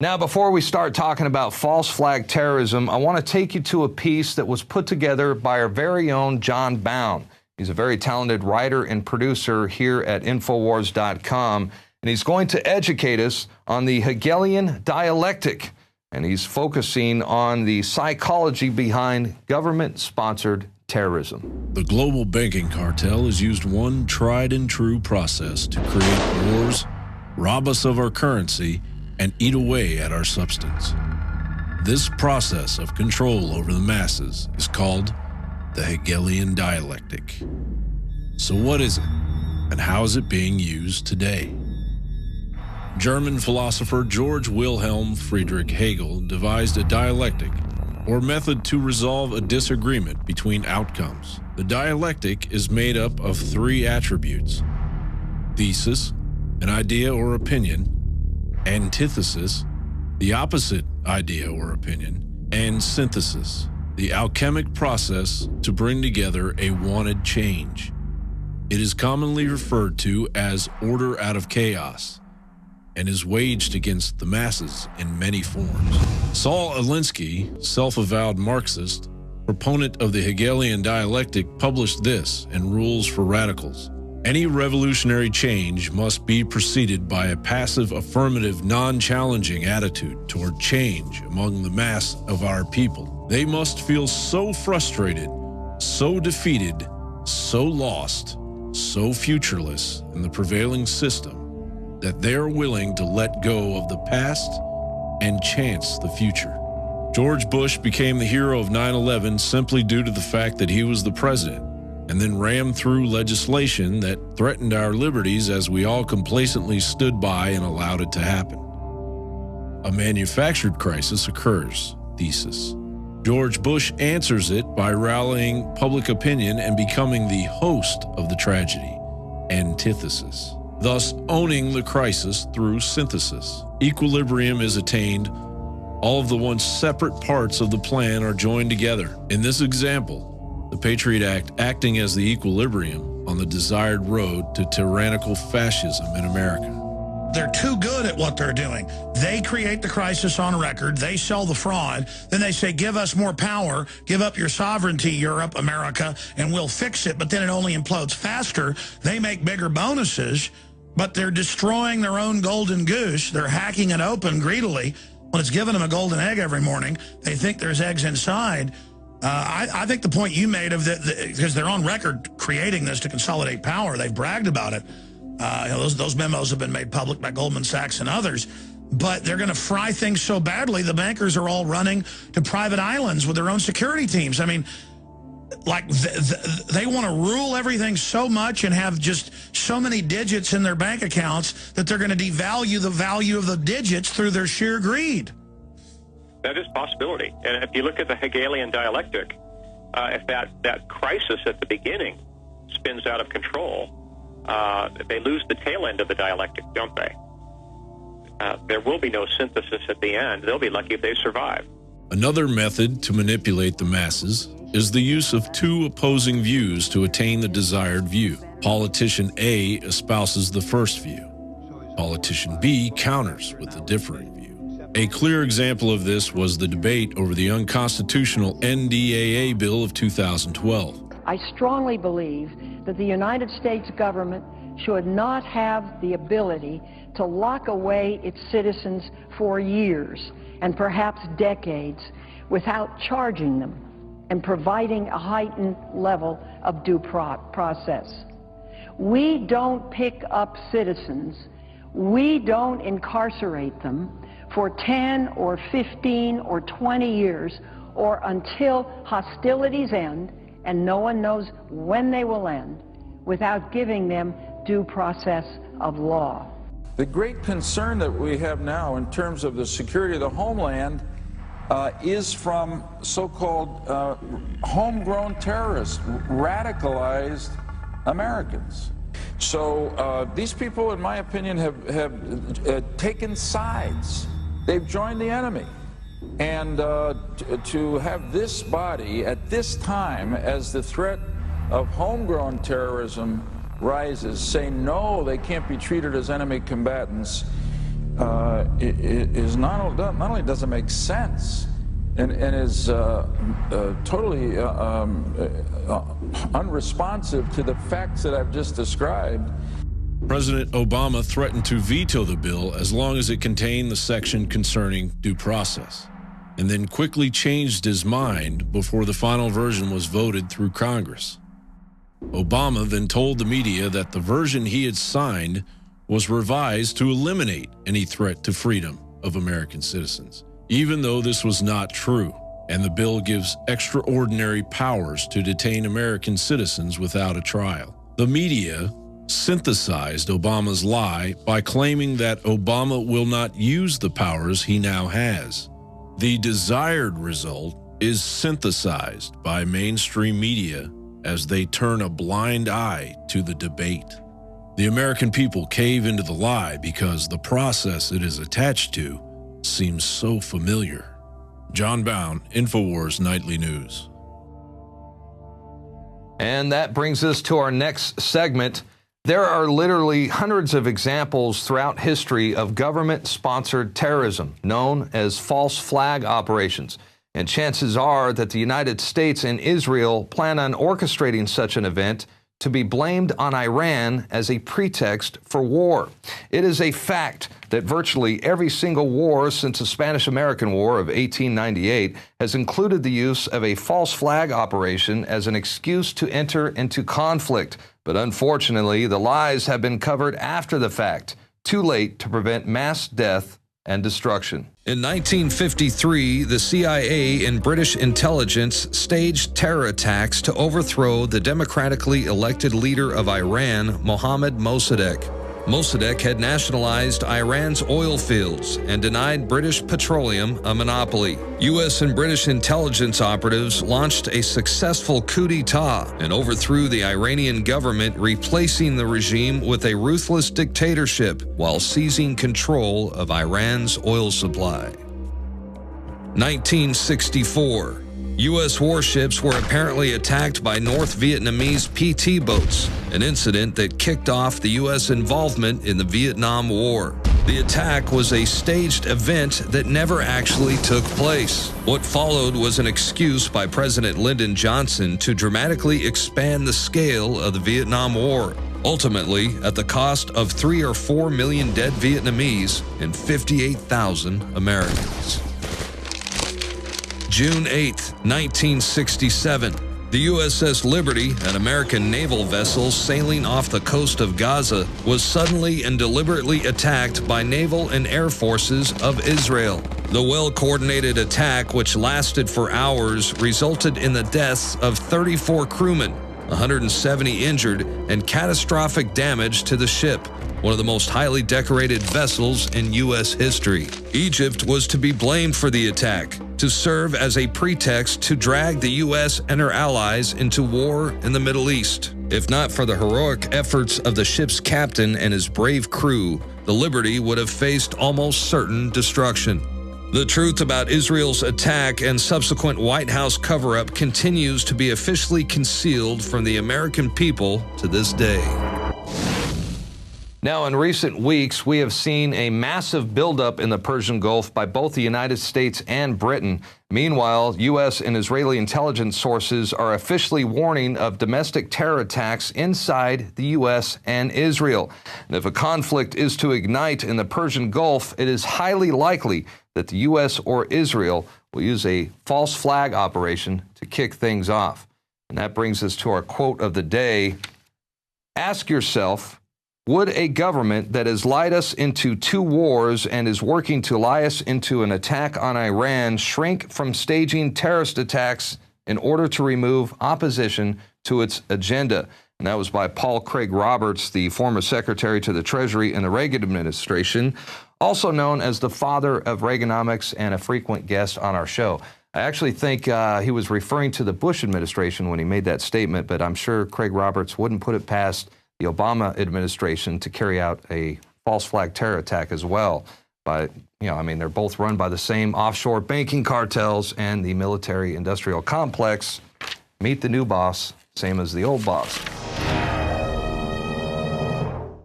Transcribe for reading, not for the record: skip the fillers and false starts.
Now, before we start talking about false flag terrorism, I want to take you to a piece that was put together by our very own John Bowne. He's a very talented writer and producer here at InfoWars.com, and he's going to educate us on the Hegelian Dialectic, and he's focusing on the psychology behind government-sponsored terrorism. The global banking cartel has used one tried-and-true process to create wars, rob us of our currency, and eat away at our substance. This process of control over the masses is called the Hegelian Dialectic. So what is it, and how is it being used today? German philosopher George Wilhelm Friedrich Hegel devised a dialectic, or method to resolve a disagreement between outcomes. The dialectic is made up of three attributes: thesis, an idea or opinion; antithesis, the opposite idea or opinion; and synthesis, the alchemic process to bring together a wanted change. It is commonly referred to as order out of chaos, and is waged against the masses in many forms. Saul Alinsky, self-avowed Marxist, proponent of the Hegelian dialectic, published this in Rules for Radicals: any revolutionary change must be preceded by a passive, affirmative, non-challenging attitude toward change among the mass of our people. They must feel so frustrated, so defeated, so lost, so futureless in the prevailing system that they are willing to let go of the past and chance the future. George Bush became the hero of 9/11 simply due to the fact that he was the president, and then rammed through legislation that threatened our liberties as we all complacently stood by and allowed it to happen. A manufactured crisis occurs, thesis. George Bush answers it by rallying public opinion and becoming the host of the tragedy, antithesis, thus owning the crisis through synthesis. Equilibrium is attained. All of the once separate parts of the plan are joined together. In this example, the Patriot Act acting as the equilibrium on the desired road to tyrannical fascism in America. They're too good at what they're doing. They create the crisis on record. They sell the fraud. Then they say, give us more power. Give up your sovereignty, Europe, America, and we'll fix it. But then it only implodes faster. They make bigger bonuses, but they're destroying their own golden goose. They're hacking it open greedily. When it's giving them a golden egg every morning, they think there's eggs inside. I think the point you made of because they're on record creating this to consolidate power. They've bragged about it. Those memos have been made public by Goldman Sachs and others. But they're going to fry things so badly, the bankers are all running to private islands with their own security teams. I mean, like they want to rule everything so much and have just so many digits in their bank accounts that they're going to devalue the value of the digits through their sheer greed. That is a possibility. And if you look at the Hegelian dialectic, if that crisis at the beginning spins out of control, they lose the tail end of the dialectic, don't they? There will be no synthesis at the end. They'll be lucky if they survive. Another method to manipulate the masses is the use of two opposing views to attain the desired view. Politician A espouses the first view. Politician B counters with the differing view. A clear example of this was the debate over the unconstitutional NDAA bill of 2012. I strongly believe that the United States government should not have the ability to lock away its citizens for years and perhaps decades without charging them and providing a heightened level of due process. We don't pick up citizens. We don't incarcerate them for 10 or 15 or 20 years or until hostilities end, and no one knows when they will end, without giving them due process of law. The great concern that we have now in terms of the security of the homeland is from so-called homegrown terrorists, radicalized Americans. So these people, in my opinion, have taken sides. They've joined the enemy. And to have this body at this time, as the threat of homegrown terrorism rises, say no, they can't be treated as enemy combatants, is not only doesn't make sense, and is totally unresponsive to the facts that I've just described. President Obama threatened to veto the bill as long as it contained the section concerning due process, and then quickly changed his mind before the final version was voted through Congress. Obama then told the media that the version he had signed was revised to eliminate any threat to freedom of American citizens, even though this was not true, and the bill gives extraordinary powers to detain American citizens without a trial. The media synthesized Obama's lie by claiming that Obama will not use the powers he now has. The desired result is synthesized by mainstream media as they turn a blind eye to the debate. The American people cave into the lie because the process it is attached to seems so familiar. John Bowne, InfoWars Nightly News. And that brings us to our next segment. There are literally hundreds of examples throughout history of government-sponsored terrorism, known as false flag operations. And chances are that the United States and Israel plan on orchestrating such an event to be blamed on Iran as a pretext for war. It is a fact that virtually every single war since the Spanish-American War of 1898 has included the use of a false flag operation as an excuse to enter into conflict. But unfortunately, the lies have been covered after the fact, too late to prevent mass death and destruction. In 1953, the CIA and British intelligence staged terror attacks to overthrow the democratically elected leader of Iran, Mohammad Mossadegh. Mossadegh had nationalized Iran's oil fields and denied British Petroleum a monopoly. U.S. and British intelligence operatives launched a successful coup d'etat and overthrew the Iranian government, replacing the regime with a ruthless dictatorship while seizing control of Iran's oil supply. 1964. U.S. warships were apparently attacked by North Vietnamese PT boats, an incident that kicked off the U.S. involvement in the Vietnam War. The attack was a staged event that never actually took place. What followed was an excuse by President Lyndon Johnson to dramatically expand the scale of the Vietnam War, ultimately at the cost of 3 or 4 million dead Vietnamese and 58,000 Americans. June 8, 1967, the USS Liberty, an American naval vessel sailing off the coast of Gaza, was suddenly and deliberately attacked by naval and air forces of Israel. The well-coordinated attack, which lasted for hours, resulted in the deaths of 34 crewmen, 170 injured, and catastrophic damage to the ship, one of the most highly decorated vessels in U.S. history. Egypt was to be blamed for the attack, to serve as a pretext to drag the U.S. and her allies into war in the Middle East. If not for the heroic efforts of the ship's captain and his brave crew, the Liberty would have faced almost certain destruction. The truth about Israel's attack and subsequent White House cover-up continues to be officially concealed from the American people to this day. Now, in recent weeks, we have seen a massive buildup in the Persian Gulf by both the United States and Britain. Meanwhile, U.S. and Israeli intelligence sources are officially warning of domestic terror attacks inside the U.S. and Israel. And if a conflict is to ignite in the Persian Gulf, it is highly likely that the U.S. or Israel will use a false flag operation to kick things off. And that brings us to our quote of the day. Ask yourself, would a government that has lied us into 2 wars and is working to lie us into an attack on Iran shrink from staging terrorist attacks in order to remove opposition to its agenda? And that was by Paul Craig Roberts, the former Secretary to the Treasury in the Reagan administration, also known as the father of Reaganomics and a frequent guest on our show. I actually think he was referring to the Bush administration when he made that statement, but I'm sure Craig Roberts wouldn't put it past the Obama administration to carry out a false flag terror attack as well. But, they're both run by the same offshore banking cartels and the military industrial complex. Meet the new boss, same as the old boss.